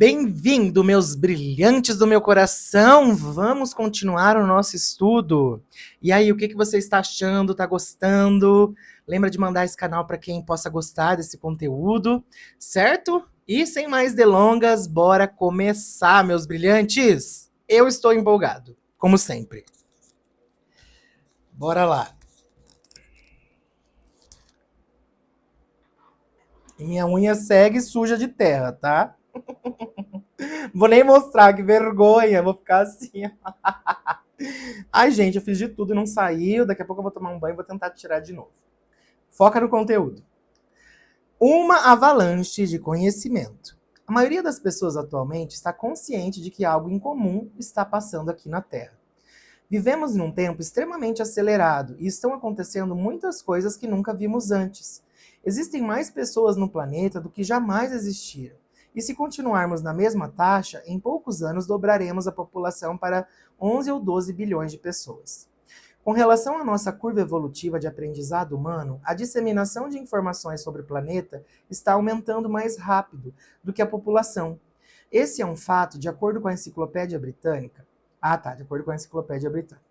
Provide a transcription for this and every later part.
Bem-vindo, meus brilhantes do meu coração! Vamos continuar o nosso estudo. E aí, o que você está achando? Tá gostando? Lembra de mandar esse canal para quem possa gostar desse conteúdo, certo? E sem mais delongas, bora começar, meus brilhantes! Eu estou empolgado, como sempre. Bora lá. E minha unha segue suja de terra, tá? Vou nem mostrar, que vergonha. Vou ficar assim. Ai, gente, eu fiz de tudo e não saiu. Daqui a pouco eu vou tomar um banho e vou tentar tirar de novo. Foca no conteúdo. Uma avalanche de conhecimento. A maioria das pessoas atualmente está consciente de que algo incomum está passando aqui na Terra. Vivemos num tempo extremamente acelerado e estão acontecendo muitas coisas que nunca vimos antes. Existem mais pessoas no planeta do que jamais existiram. E se continuarmos na mesma taxa, em poucos anos dobraremos a população para 11 ou 12 bilhões de pessoas. Com relação à nossa curva evolutiva de aprendizado humano, a disseminação de informações sobre o planeta está aumentando mais rápido do que a população. Esse é um fato de acordo com a Enciclopédia Britânica. De acordo com a Enciclopédia Britânica.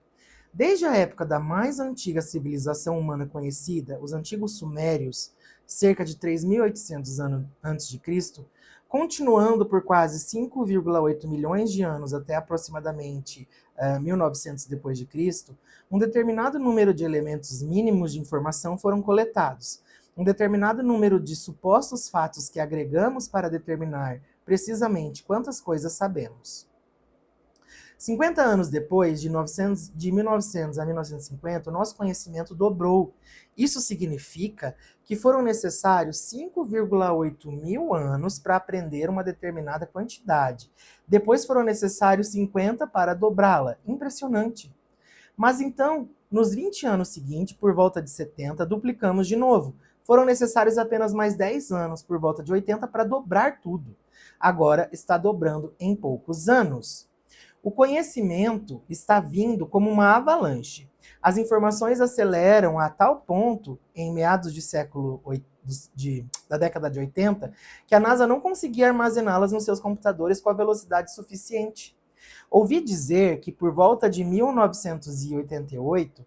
Desde a época da mais antiga civilização humana conhecida, os antigos sumérios, cerca de 3.800 anos antes de Cristo, continuando por quase 5,8 milhões de anos até aproximadamente 1900 depois de Cristo, um determinado número de elementos mínimos de informação foram coletados. Um determinado número de supostos fatos que agregamos para determinar precisamente quantas coisas sabemos. 50 anos depois, de 1900 a 1950, o nosso conhecimento dobrou. Isso significa que foram necessários 5,8 mil anos para aprender uma determinada quantidade. Depois foram necessários 50 para dobrá-la. Impressionante. Mas então, nos 20 anos seguintes, por volta de 70, duplicamos de novo. Foram necessários apenas mais 10 anos, por volta de 80, para dobrar tudo. Agora está dobrando em poucos anos. O conhecimento está vindo como uma avalanche. As informações aceleram a tal ponto, em meados da década de 80, que a NASA não conseguia armazená-las nos seus computadores com a velocidade suficiente. Ouvi dizer que por volta de 1988,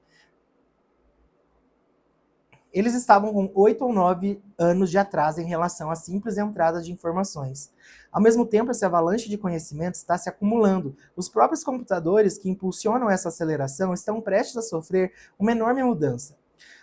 eles estavam com 8 ou 9 anos de atraso em relação à simples entrada de informações. Ao mesmo tempo, essa avalanche de conhecimento está se acumulando. Os próprios computadores que impulsionam essa aceleração estão prestes a sofrer uma enorme mudança.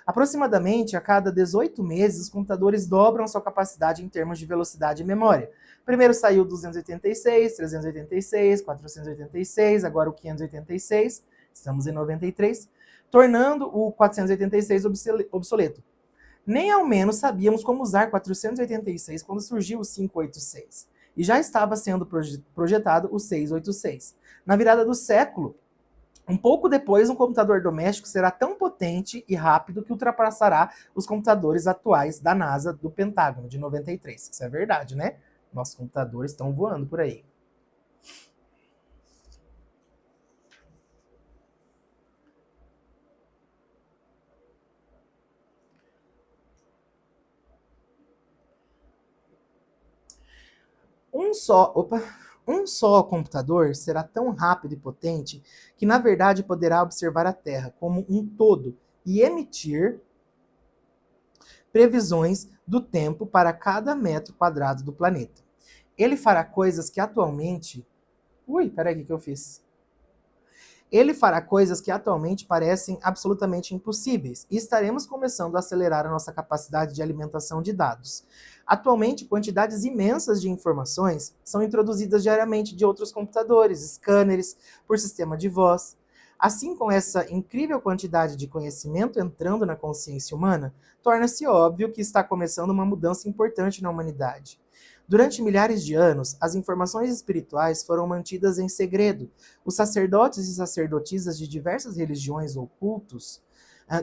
Aproximadamente a cada 18 meses, os computadores dobram sua capacidade em termos de velocidade e memória. Primeiro saiu 286, 386, 486, agora o 586, estamos em 93, tornando o 486 obsoleto. Nem ao menos sabíamos como usar 486 quando surgiu o 586. E já estava sendo projetado o 686. Na virada do século, um pouco depois, um computador doméstico será tão potente e rápido que ultrapassará os computadores atuais da NASA do Pentágono, de 93. Isso é verdade, né? Nossos computadores estão voando por aí. Um só computador será tão rápido e potente que, na verdade, poderá observar a Terra como um todo e emitir previsões do tempo para cada metro quadrado do planeta. Ele fará coisas que atualmente... Peraí, o que eu fiz? Ele fará coisas que atualmente parecem absolutamente impossíveis e estaremos começando a acelerar a nossa capacidade de alimentação de dados. Atualmente, quantidades imensas de informações são introduzidas diariamente de outros computadores, scanners, por sistema de voz. Assim, com essa incrível quantidade de conhecimento entrando na consciência humana, torna-se óbvio que está começando uma mudança importante na humanidade. Durante milhares de anos, as informações espirituais foram mantidas em segredo. Os sacerdotes e sacerdotisas de diversas religiões ou cultos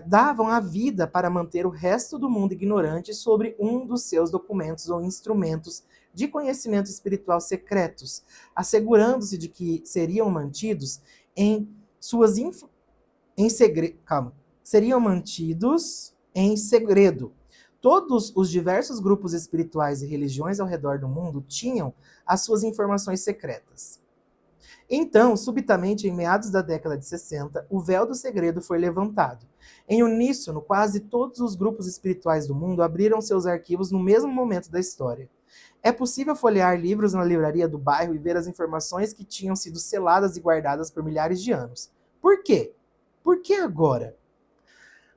davam a vida para manter o resto do mundo ignorante sobre um dos seus documentos ou instrumentos de conhecimento espiritual secretos, assegurando-se de que seriam mantidos seriam mantidos em segredo. Todos os diversos grupos espirituais e religiões ao redor do mundo tinham as suas informações secretas. Então, subitamente, em meados da década de 60, o véu do segredo foi levantado. Em uníssono, quase todos os grupos espirituais do mundo abriram seus arquivos no mesmo momento da história. É possível folhear livros na livraria do bairro e ver as informações que tinham sido seladas e guardadas por milhares de anos. Por quê? Por que agora?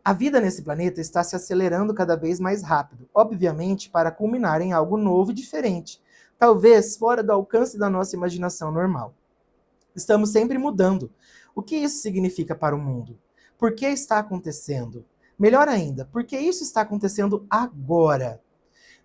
A vida nesse planeta está se acelerando cada vez mais rápido, obviamente para culminar em algo novo e diferente, talvez fora do alcance da nossa imaginação normal. Estamos sempre mudando. O que isso significa para o mundo? Por que está acontecendo? Melhor ainda, por que isso está acontecendo agora?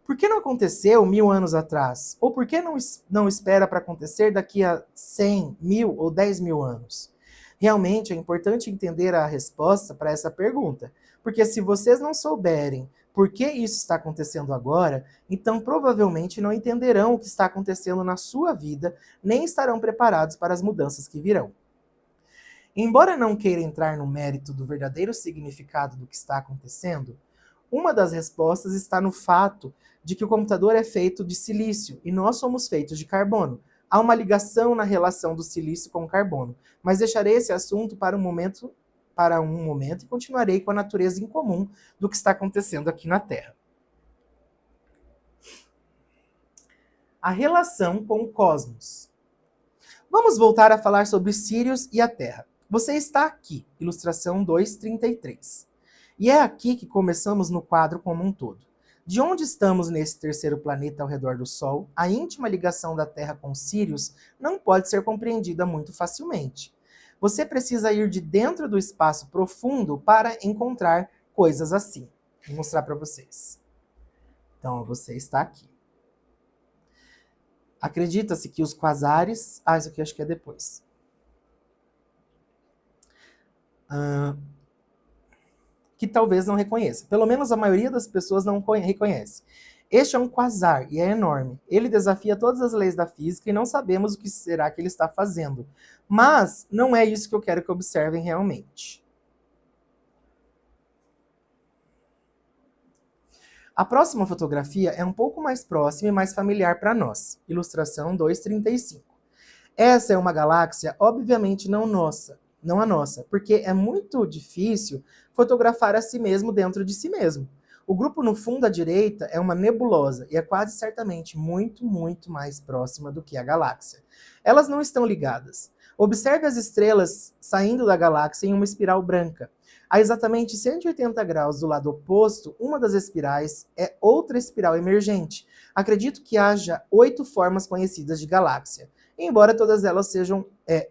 Por que não aconteceu 1000 anos atrás? Ou por que não espera para acontecer daqui a 100, 1000 ou 10 mil anos? Realmente é importante entender a resposta para essa pergunta, porque se vocês não souberem por que isso está acontecendo agora, então provavelmente não entenderão o que está acontecendo na sua vida, nem estarão preparados para as mudanças que virão. Embora não queira entrar no mérito do verdadeiro significado do que está acontecendo, uma das respostas está no fato de que o computador é feito de silício e nós somos feitos de carbono. Há uma ligação na relação do silício com o carbono, mas deixarei esse assunto para um momento e continuarei com a natureza incomum do que está acontecendo aqui na Terra. A relação com o cosmos. Vamos voltar a falar sobre Sirius e a Terra. Você está aqui, ilustração 233. E é aqui que começamos no quadro como um todo. De onde estamos nesse terceiro planeta ao redor do Sol, a íntima ligação da Terra com Sirius não pode ser compreendida muito facilmente. Você precisa ir de dentro do espaço profundo para encontrar coisas assim. Vou mostrar para vocês. Então, você está aqui. Acredita-se que os quasares... isso aqui acho que é depois. Que talvez não reconheça. Pelo menos a maioria das pessoas não reconhece. Este é um quasar e é enorme. Ele desafia todas as leis da física e não sabemos o que será que ele está fazendo. Mas não é isso que eu quero que observem realmente. A próxima fotografia é um pouco mais próxima e mais familiar para nós. Ilustração 235. Essa é uma galáxia, obviamente não a nossa, porque é muito difícil fotografar a si mesmo dentro de si mesmo. O grupo no fundo à direita é uma nebulosa e é quase certamente muito, muito mais próxima do que a galáxia. Elas não estão ligadas. Observe as estrelas saindo da galáxia em uma espiral branca. A exatamente 180 graus do lado oposto, uma das espirais é outra espiral emergente. Acredito que haja 8 formas conhecidas de galáxia, embora todas elas sejam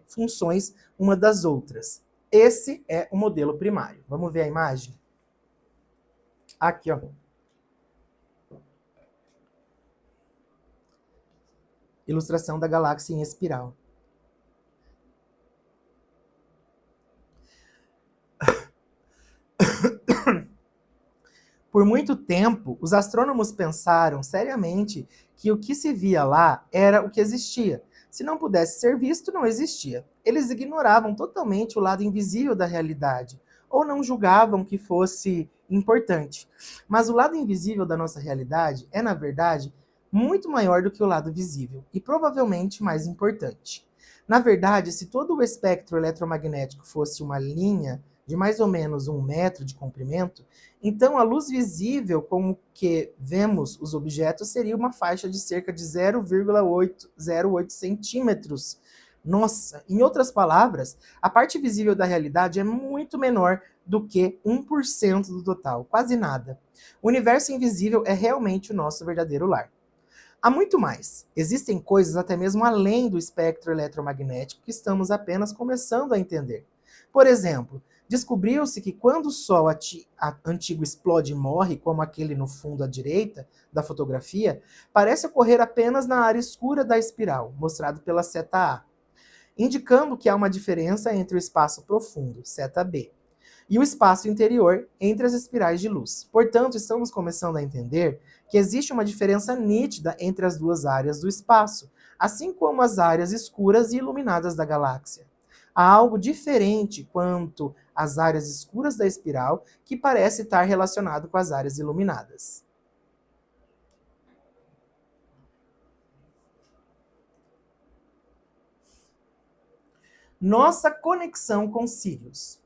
funções uma das outras. Esse é o modelo primário. Vamos ver a imagem? Aqui, ó. Ilustração da galáxia em espiral. Por muito tempo, os astrônomos pensaram seriamente que o que se via lá era o que existia. Se não pudesse ser visto, não existia. Eles ignoravam totalmente o lado invisível da realidade, ou não julgavam que fosse importante. Mas o lado invisível da nossa realidade é, na verdade, muito maior do que o lado visível, e provavelmente mais importante. Na verdade, se todo o espectro eletromagnético fosse uma linha de mais ou menos 1 metro de comprimento, então a luz visível com que vemos os objetos seria uma faixa de cerca de 0,808 centímetros. Nossa, em outras palavras, a parte visível da realidade é muito menor do que 1% do total, quase nada. O universo invisível é realmente o nosso verdadeiro lar. Há muito mais. Existem coisas até mesmo além do espectro eletromagnético que estamos apenas começando a entender. Por exemplo, descobriu-se que quando o Sol antigo explode e morre, como aquele no fundo à direita da fotografia, parece ocorrer apenas na área escura da espiral, mostrado pela seta A, indicando que há uma diferença entre o espaço profundo, seta B, e o espaço interior entre as espirais de luz. Portanto, estamos começando a entender que existe uma diferença nítida entre as duas áreas do espaço, assim como as áreas escuras e iluminadas da galáxia. Há algo diferente quanto às áreas escuras da espiral que parece estar relacionado com as áreas iluminadas. Nossa conexão com Sirius.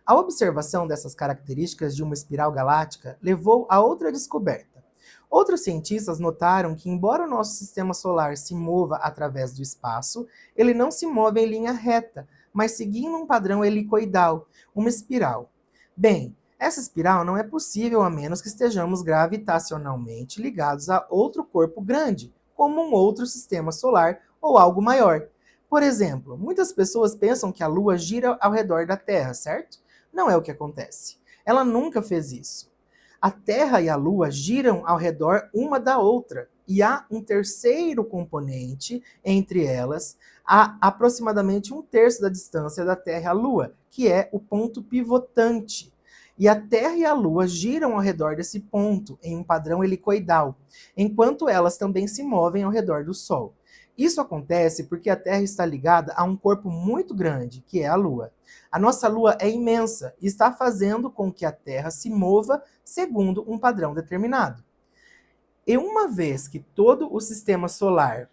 A observação dessas características de uma espiral galáctica levou a outra descoberta. Outros cientistas notaram que, embora o nosso sistema solar se mova através do espaço, ele não se move em linha reta, mas seguindo um padrão helicoidal, uma espiral. Bem, essa espiral não é possível a menos que estejamos gravitacionalmente ligados a outro corpo grande, como um outro sistema solar ou algo maior. Por exemplo, muitas pessoas pensam que a Lua gira ao redor da Terra, certo? Não é o que acontece. Ela nunca fez isso. A Terra e a Lua giram ao redor uma da outra, e há um terceiro componente entre elas, a aproximadamente um terço da distância da Terra à Lua, que é o ponto pivotante. E a Terra e a Lua giram ao redor desse ponto, em um padrão helicoidal, enquanto elas também se movem ao redor do Sol. Isso acontece porque a Terra está ligada a um corpo muito grande, que é a Lua. A nossa Lua é imensa e está fazendo com que a Terra se mova segundo um padrão determinado. E uma vez que todo o sistema solar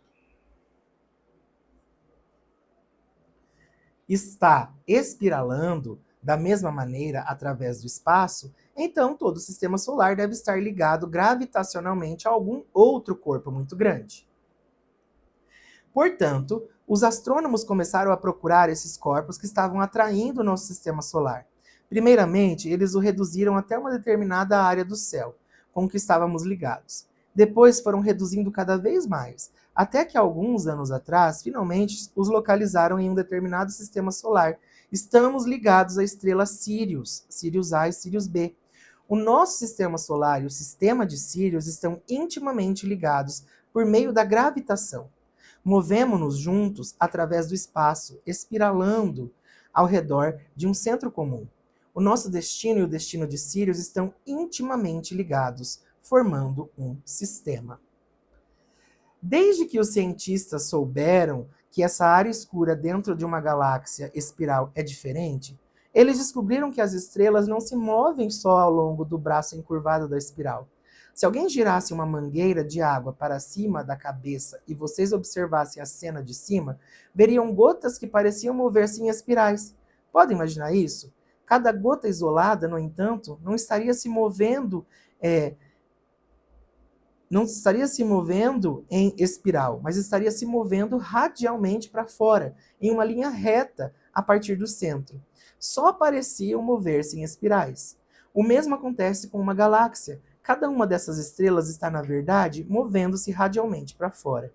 está espiralando da mesma maneira através do espaço, então todo o sistema solar deve estar ligado gravitacionalmente a algum outro corpo muito grande. Portanto, os astrônomos começaram a procurar esses corpos que estavam atraindo o nosso sistema solar. Primeiramente, eles o reduziram até uma determinada área do céu, com que estávamos ligados. Depois foram reduzindo cada vez mais, até que alguns anos atrás, finalmente, os localizaram em um determinado sistema solar. Estamos ligados à estrela Sirius, Sirius A e Sirius B. O nosso sistema solar e o sistema de Sirius estão intimamente ligados por meio da gravitação. Movemo-nos juntos através do espaço, espiralando ao redor de um centro comum. O nosso destino e o destino de Sirius estão intimamente ligados, formando um sistema. Desde que os cientistas souberam que essa área escura dentro de uma galáxia espiral é diferente, eles descobriram que as estrelas não se movem só ao longo do braço encurvado da espiral. Se alguém girasse uma mangueira de água para cima da cabeça e vocês observassem a cena de cima, veriam gotas que pareciam mover-se em espirais. Podem imaginar isso? Cada gota isolada, no entanto, não estaria se movendo em espiral, mas estaria se movendo radialmente para fora, em uma linha reta a partir do centro. Só pareciam mover-se em espirais. O mesmo acontece com uma galáxia. Cada uma dessas estrelas está, na verdade, movendo-se radialmente para fora.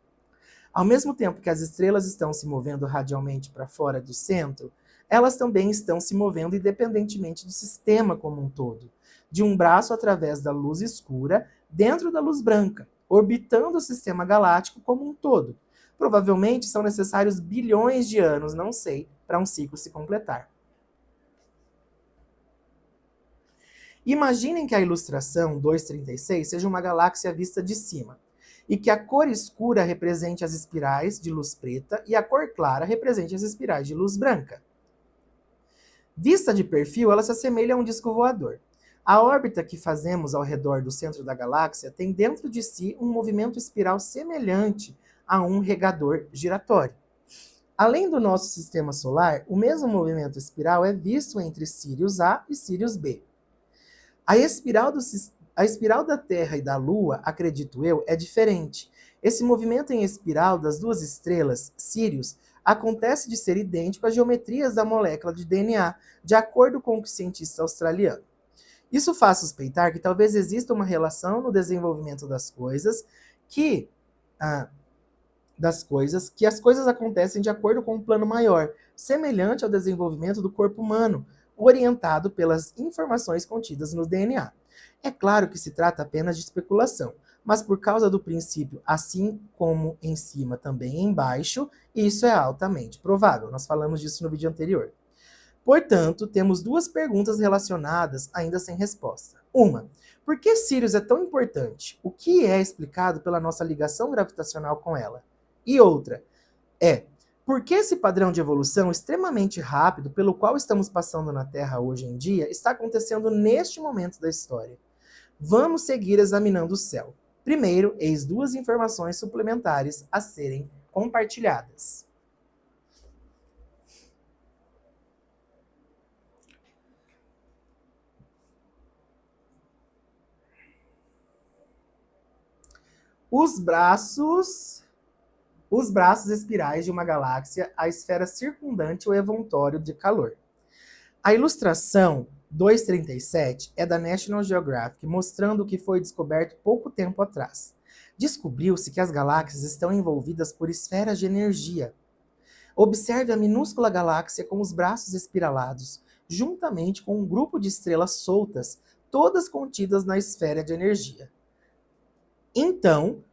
Ao mesmo tempo que as estrelas estão se movendo radialmente para fora do centro, elas também estão se movendo independentemente do sistema como um todo, de um braço através da luz escura dentro da luz branca, orbitando o sistema galáctico como um todo. Provavelmente são necessários bilhões de anos, não sei, para um ciclo se completar. Imaginem que a ilustração 236 seja uma galáxia vista de cima, e que a cor escura represente as espirais de luz preta e a cor clara represente as espirais de luz branca. Vista de perfil, ela se assemelha a um disco voador. A órbita que fazemos ao redor do centro da galáxia tem dentro de si um movimento espiral semelhante a um regador giratório. Além do nosso sistema solar, o mesmo movimento espiral é visto entre Sirius A e Sirius B. A espiral da Terra e da Lua, acredito eu, é diferente. Esse movimento em espiral das duas estrelas, Sirius, acontece de ser idêntico às geometrias da molécula de DNA, de acordo com o cientista australiano. Isso faz suspeitar que talvez exista uma relação no desenvolvimento das coisas, que as coisas acontecem de acordo com um plano maior, semelhante ao desenvolvimento do corpo humano, orientado pelas informações contidas no DNA. É claro que se trata apenas de especulação, mas por causa do princípio assim como em cima também embaixo, isso é altamente provável. Nós falamos disso no vídeo anterior. Portanto, temos duas perguntas relacionadas ainda sem resposta. Uma, por que Sirius é tão importante? O que é explicado pela nossa ligação gravitacional com ela? E outra, Porque esse padrão de evolução extremamente rápido, pelo qual estamos passando na Terra hoje em dia, está acontecendo neste momento da história. Vamos seguir examinando o céu. Primeiro, eis duas informações suplementares a serem compartilhadas. Os braços espirais de uma galáxia, a esfera circundante o evoltório de calor. A ilustração 237 é da National Geographic, mostrando o que foi descoberto pouco tempo atrás. Descobriu-se que as galáxias estão envolvidas por esferas de energia. Observe a minúscula galáxia com os braços espiralados, juntamente com um grupo de estrelas soltas, todas contidas na esfera de energia. Então,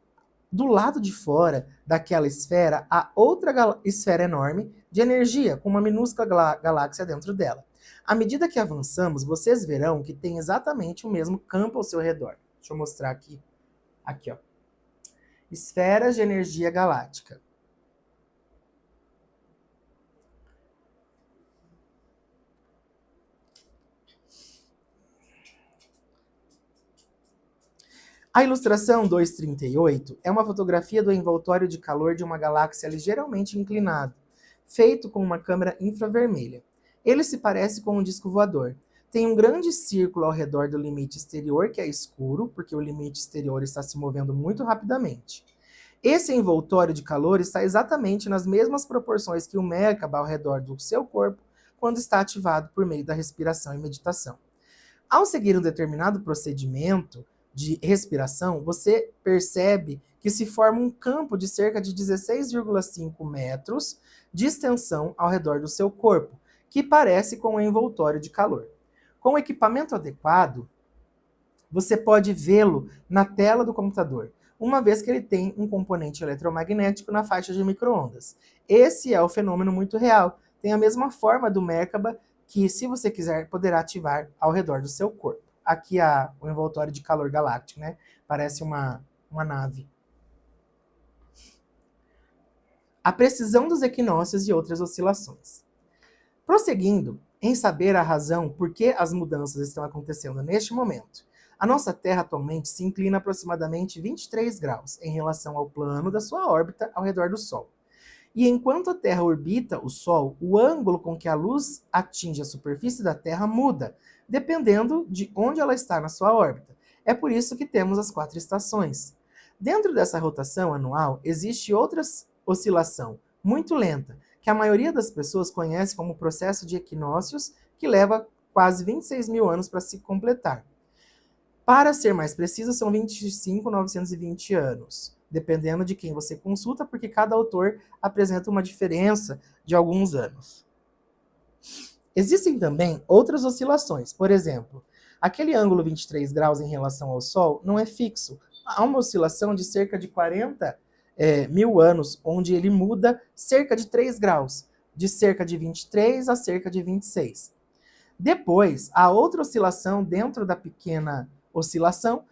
do lado de fora daquela esfera, há outra esfera enorme de energia, com uma minúscula galáxia dentro dela. À medida que avançamos, vocês verão que tem exatamente o mesmo campo ao seu redor. Deixa eu mostrar aqui. Aqui, ó. Esferas de energia galáctica. A ilustração 238 é uma fotografia do envoltório de calor de uma galáxia ligeiramente inclinado, feito com uma câmera infravermelha. Ele se parece com um disco voador. Tem um grande círculo ao redor do limite exterior, que é escuro, porque o limite exterior está se movendo muito rapidamente. Esse envoltório de calor está exatamente nas mesmas proporções que o Merkaba ao redor do seu corpo quando está ativado por meio da respiração e meditação. Ao seguir um determinado procedimento de respiração, você percebe que se forma um campo de cerca de 16,5 metros de extensão ao redor do seu corpo, que parece com um envoltório de calor. Com o equipamento adequado, você pode vê-lo na tela do computador, uma vez que ele tem um componente eletromagnético na faixa de micro-ondas. Esse é o fenômeno muito real. Tem a mesma forma do Merkaba, que, se você quiser, poderá ativar ao redor do seu corpo. Aqui o envoltório de calor galáctico, né? Parece uma nave. A precisão dos equinócios e outras oscilações. Prosseguindo em saber a razão por que as mudanças estão acontecendo neste momento, a nossa Terra atualmente se inclina aproximadamente 23 graus em relação ao plano da sua órbita ao redor do Sol. E enquanto a Terra orbita o Sol, o ângulo com que a luz atinge a superfície da Terra muda, dependendo de onde ela está na sua órbita. É por isso que temos as 4 estações. Dentro dessa rotação anual, existe outra oscilação, muito lenta, que a maioria das pessoas conhece como o processo de equinócios, que leva quase 26 mil anos para se completar. Para ser mais preciso, são 25.920 anos, dependendo de quem você consulta, porque cada autor apresenta uma diferença de alguns anos. Existem também outras oscilações. Por exemplo, aquele ângulo 23 graus em relação ao Sol não é fixo. Há uma oscilação de cerca de 40 mil anos, onde ele muda cerca de 3 graus, de cerca de 23 a cerca de 26. Depois, há outra oscilação dentro da pequena oscilação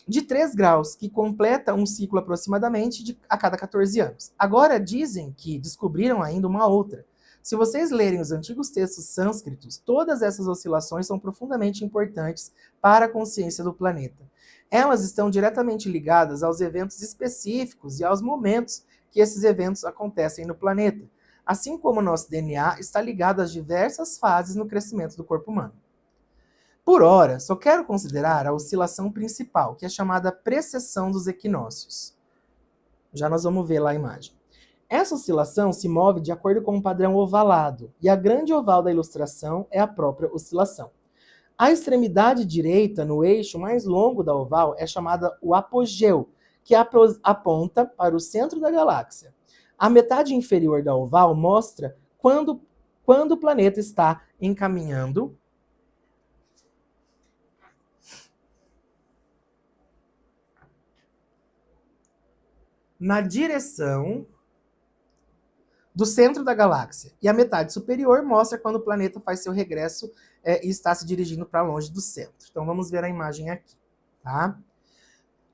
de 3 graus, que completa um ciclo aproximadamente a cada 14 anos. Agora dizem que descobriram ainda uma outra. Se vocês lerem os antigos textos sânscritos, todas essas oscilações são profundamente importantes para a consciência do planeta. Elas estão diretamente ligadas aos eventos específicos e aos momentos que esses eventos acontecem no planeta, assim como o nosso DNA está ligado às diversas fases no crescimento do corpo humano. Por ora, só quero considerar a oscilação principal, que é chamada precessão dos equinócios. Já nós vamos ver lá a imagem. Essa oscilação se move de acordo com um padrão ovalado, e a grande oval da ilustração é a própria oscilação. A extremidade direita, no eixo mais longo da oval, é chamada o apogeu, que aponta para o centro da galáxia. A metade inferior da oval mostra quando o planeta está encaminhando na direção do centro da galáxia. E a metade superior mostra quando o planeta faz seu regresso e está se dirigindo para longe do centro. Então vamos ver a imagem aqui, tá?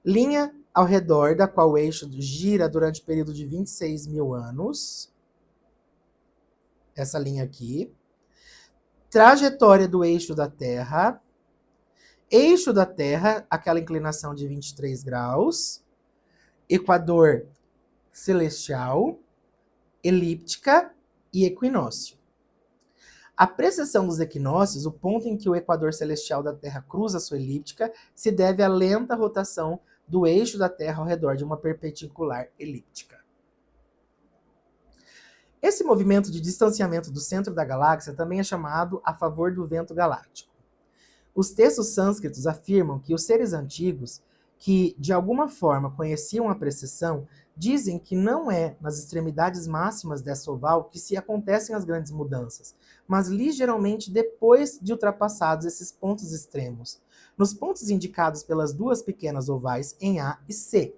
Linha ao redor da qual o eixo gira durante o período de 26 mil anos. essa linha aqui. Trajetória do eixo da Terra. Eixo da Terra, aquela inclinação de 23 graus. Equador celestial, elíptica e equinócio. A precessão dos equinócios, o ponto em que o equador celestial da Terra cruza sua elíptica, se deve à lenta rotação do eixo da Terra ao redor de uma perpendicular elíptica. Esse movimento de distanciamento do centro da galáxia também é chamado a favor do vento galáctico. Os textos sânscritos afirmam que os seres antigos, que de alguma forma conheciam a precessão, dizem que não é nas extremidades máximas dessa oval que se acontecem as grandes mudanças, mas ligeiramente depois de ultrapassados esses pontos extremos, nos pontos indicados pelas duas pequenas ovais em A e C.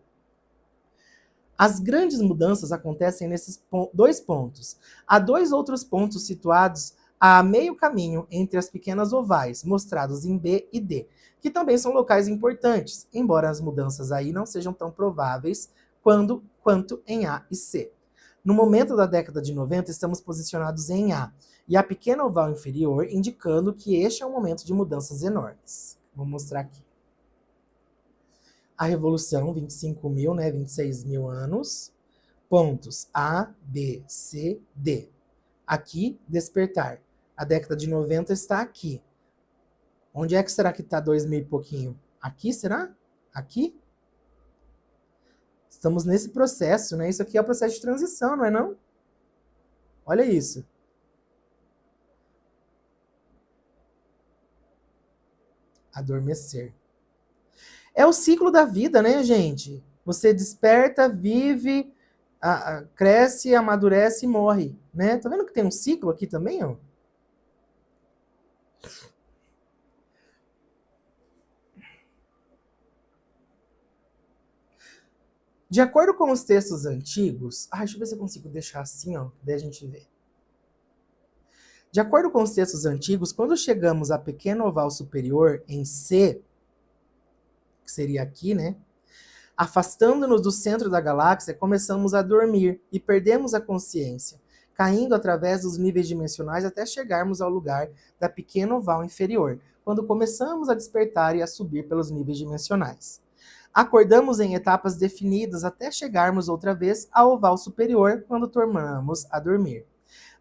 As grandes mudanças acontecem nesses dois pontos. Há dois outros pontos situados a meio caminho entre as pequenas ovais, mostrados em B e D, que também são locais importantes, embora as mudanças aí não sejam tão prováveis quanto em A e C. No momento da década de 90, estamos posicionados em A, e a pequena oval inferior indicando que este é um momento de mudanças enormes. Vou mostrar aqui. A Revolução, 25 mil, 26 mil anos. Pontos A, B, C, D. Aqui, despertar. A década de 90 está aqui. Onde é que será que está 2000 e pouquinho? Aqui, será? Aqui? Estamos nesse processo, né? Isso aqui é o processo de transição, não é não? Olha isso. Adormecer. É o ciclo da vida, né, gente? Você desperta, vive, cresce, amadurece e morre, né? Tá vendo que tem um ciclo aqui também, ó? De acordo com os textos antigos... deixa eu ver se eu consigo deixar assim, ó, daí a gente vê. De acordo com os textos antigos, quando chegamos à pequena oval superior, em C, que seria aqui, né? Afastando-nos do centro da galáxia, começamos a dormir e perdemos a consciência, caindo através dos níveis dimensionais até chegarmos ao lugar da pequena oval inferior, quando começamos a despertar e a subir pelos níveis dimensionais. Acordamos em etapas definidas até chegarmos outra vez ao oval superior, quando tornamos a dormir.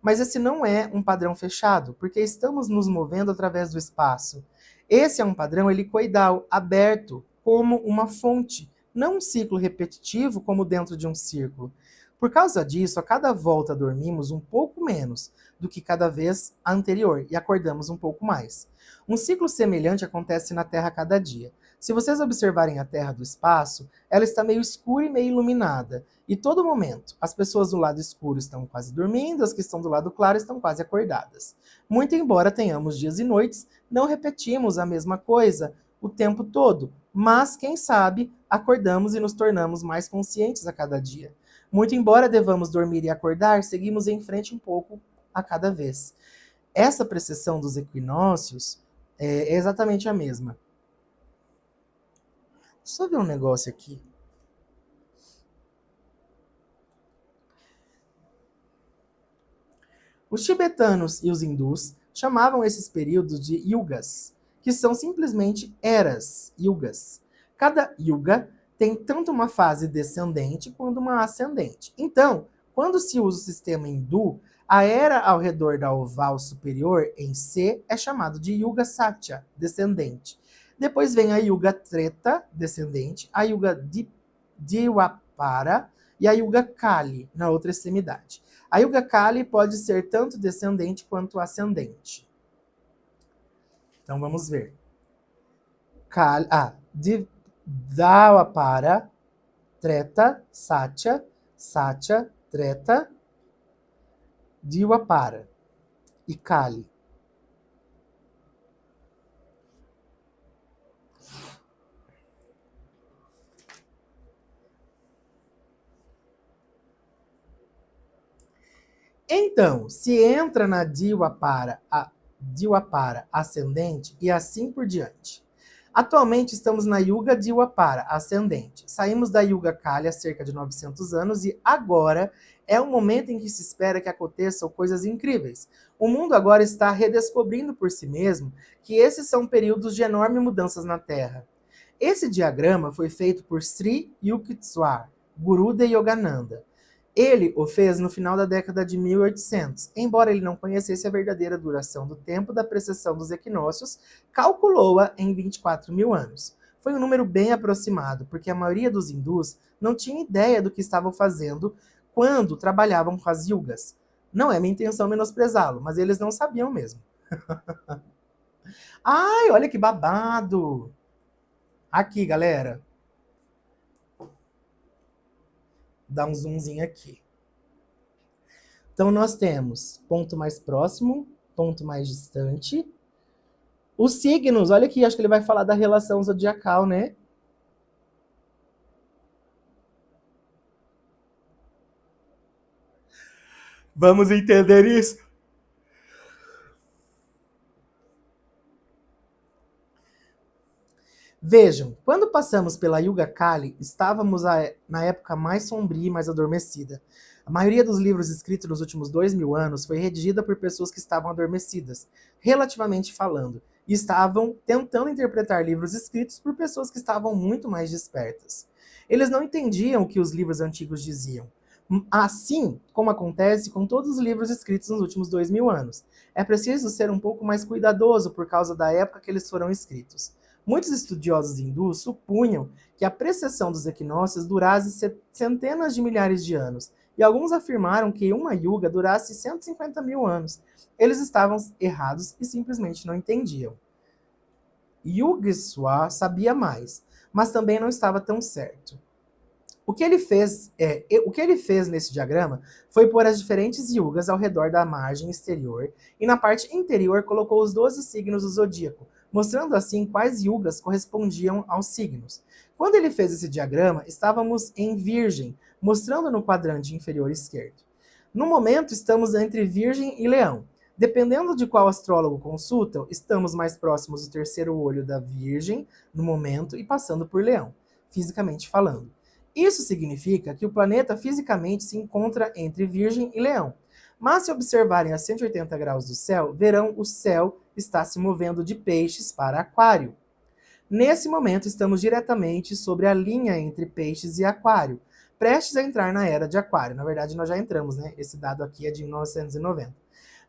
Mas esse não é um padrão fechado, porque estamos nos movendo através do espaço. Esse é um padrão helicoidal, aberto, como uma fonte, não um ciclo repetitivo como dentro de um círculo. Por causa disso, a cada volta dormimos um pouco menos do que cada vez anterior e acordamos um pouco mais. Um ciclo semelhante acontece na Terra a cada dia. Se vocês observarem a Terra do espaço, ela está meio escura e meio iluminada. E todo momento, as pessoas do lado escuro estão quase dormindo, as que estão do lado claro estão quase acordadas. Muito embora tenhamos dias e noites, não repetimos a mesma coisa o tempo todo, mas, quem sabe, acordamos e nos tornamos mais conscientes a cada dia. Muito embora devamos dormir e acordar, seguimos em frente um pouco a cada vez. Essa precessão dos equinócios é exatamente a mesma. Deixa eu ver um negócio aqui. Os tibetanos e os hindus chamavam esses períodos de yugas, que são simplesmente eras, yugas. Cada yuga tem tanto uma fase descendente quanto uma ascendente. Então, quando se usa o sistema hindu, a era ao redor da oval superior, em C, é chamado de Yuga Satya, descendente. Depois vem a Yuga Treta, descendente, a Yuga Dwapara e a Yuga Kali, na outra extremidade. A Yuga Kali pode ser tanto descendente quanto ascendente. Então vamos ver. Dwapara, Treta, Satya, Satya, Treta, Dwapara e Kali. Então, se entra na Dwapara ascendente e assim por diante. Atualmente estamos na Yuga Dwapara ascendente. Saímos da Yuga Kali há cerca de 900 anos e agora É um momento em que se espera que aconteçam coisas incríveis. O mundo agora está redescobrindo por si mesmo que esses são períodos de enormes mudanças na Terra. Esse diagrama foi feito por Sri Yukteswar, guru de Yogananda. Ele o fez no final da década de 1800. Embora ele não conhecesse a verdadeira duração do tempo da precessão dos equinócios, calculou-a em 24 mil anos. Foi um número bem aproximado, porque a maioria dos hindus não tinha ideia do que estavam fazendo quando trabalhavam com as yugas. Não é minha intenção menosprezá-lo, mas eles não sabiam mesmo. Ai, olha que babado! Aqui, galera. Dá um zoomzinho aqui. Então, nós temos ponto mais próximo, ponto mais distante. Os signos, olha aqui, acho que ele vai falar da relação zodiacal, né? Vamos entender isso? Vejam, quando passamos pela Yuga Kali, estávamos na época mais sombria e mais adormecida. A maioria dos livros escritos nos últimos 2000 anos foi redigida por pessoas que estavam adormecidas, relativamente falando, e estavam tentando interpretar livros escritos por pessoas que estavam muito mais despertas. Eles não entendiam o que os livros antigos diziam. Assim como acontece com todos os livros escritos nos últimos 2000 anos. É preciso ser um pouco mais cuidadoso por causa da época que eles foram escritos. Muitos estudiosos hindus supunham que a precessão dos equinócios durasse centenas de milhares de anos, e alguns afirmaram que uma yuga durasse 150 mil anos. Eles estavam errados e simplesmente não entendiam. Yugeswar sabia mais, mas também não estava tão certo. O que ele fez nesse diagrama foi pôr as diferentes yugas ao redor da margem exterior e na parte interior colocou os 12 signos do zodíaco, mostrando assim quais yugas correspondiam aos signos. Quando ele fez esse diagrama, estávamos em Virgem, mostrando no quadrante inferior esquerdo. No momento, estamos entre Virgem e Leão. Dependendo de qual astrólogo consultam, estamos mais próximos do terceiro olho da Virgem no momento e passando por Leão, fisicamente falando. Isso significa que o planeta fisicamente se encontra entre Virgem e Leão. Mas se observarem a 180 graus do céu, verão o céu está se movendo de Peixes para Aquário. Nesse momento, estamos diretamente sobre a linha entre Peixes e Aquário, prestes a entrar na era de Aquário. Na verdade, nós já entramos, né? Esse dado aqui é de 1990.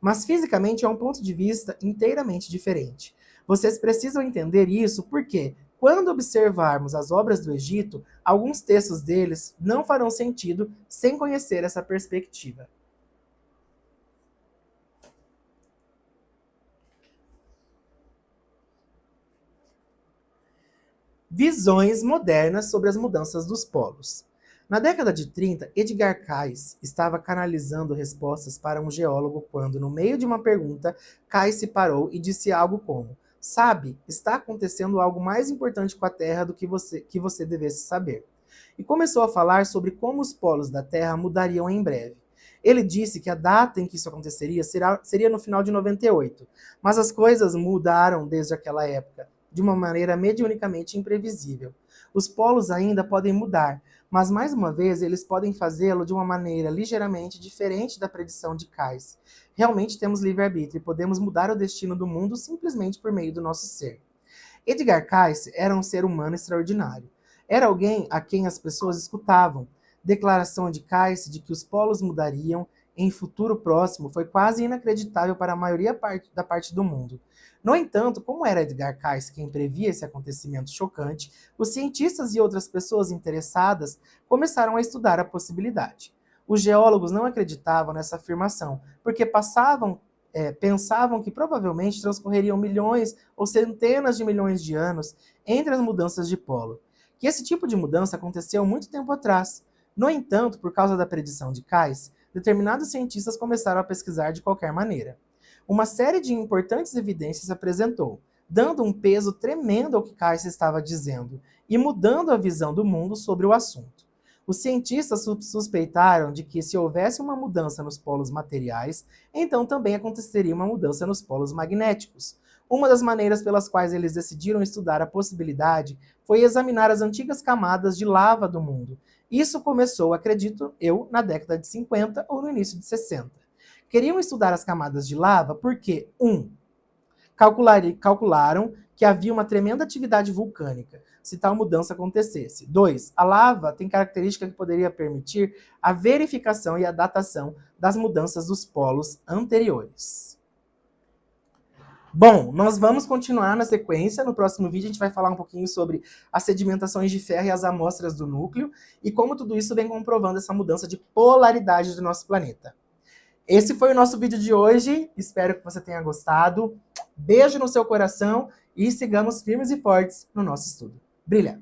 Mas fisicamente é um ponto de vista inteiramente diferente. Vocês precisam entender isso porque, quando observarmos as obras do Egito, alguns textos deles não farão sentido sem conhecer essa perspectiva. Visões modernas sobre as mudanças dos polos. Na década de 30, Edgar Cayce estava canalizando respostas para um geólogo quando, no meio de uma pergunta, Cayce parou e disse algo como: "Sabe, está acontecendo algo mais importante com a Terra do que você devesse saber." E começou a falar sobre como os polos da Terra mudariam em breve. Ele disse que a data em que isso aconteceria seria no final de 98, mas as coisas mudaram desde aquela época, de uma maneira mediunicamente imprevisível. Os polos ainda podem mudar, mas mais uma vez eles podem fazê-lo de uma maneira ligeiramente diferente da predição de Cayce. Realmente temos livre-arbítrio e podemos mudar o destino do mundo simplesmente por meio do nosso ser. Edgar Cayce era um ser humano extraordinário. Era alguém a quem as pessoas escutavam. Declaração de Cayce de que os polos mudariam em futuro próximo foi quase inacreditável para a maioria da parte do mundo. No entanto, como era Edgar Cayce quem previa esse acontecimento chocante, os cientistas e outras pessoas interessadas começaram a estudar a possibilidade. Os geólogos não acreditavam nessa afirmação, porque pensavam que provavelmente transcorreriam milhões ou centenas de milhões de anos entre as mudanças de polo, que esse tipo de mudança aconteceu muito tempo atrás. No entanto, por causa da predição de Cayce, determinados cientistas começaram a pesquisar de qualquer maneira. Uma série de importantes evidências se apresentou, dando um peso tremendo ao que Cayce estava dizendo e mudando a visão do mundo sobre o assunto. Os cientistas suspeitaram de que se houvesse uma mudança nos polos materiais, então também aconteceria uma mudança nos polos magnéticos. Uma das maneiras pelas quais eles decidiram estudar a possibilidade foi examinar as antigas camadas de lava do mundo. Isso começou, acredito eu, na década de 50 ou no início de 60. Queriam estudar as camadas de lava porque, 1. Calcularam que havia uma tremenda atividade vulcânica, se tal mudança acontecesse. 2. A lava tem característica que poderia permitir a verificação e a datação das mudanças dos polos anteriores. Bom, nós vamos continuar na sequência. No próximo vídeo a gente vai falar um pouquinho sobre as sedimentações de ferro e as amostras do núcleo e como tudo isso vem comprovando essa mudança de polaridade do nosso planeta. Esse foi o nosso vídeo de hoje. Espero que você tenha gostado. Beijo no seu coração e sigamos firmes e fortes no nosso estudo. Brilha!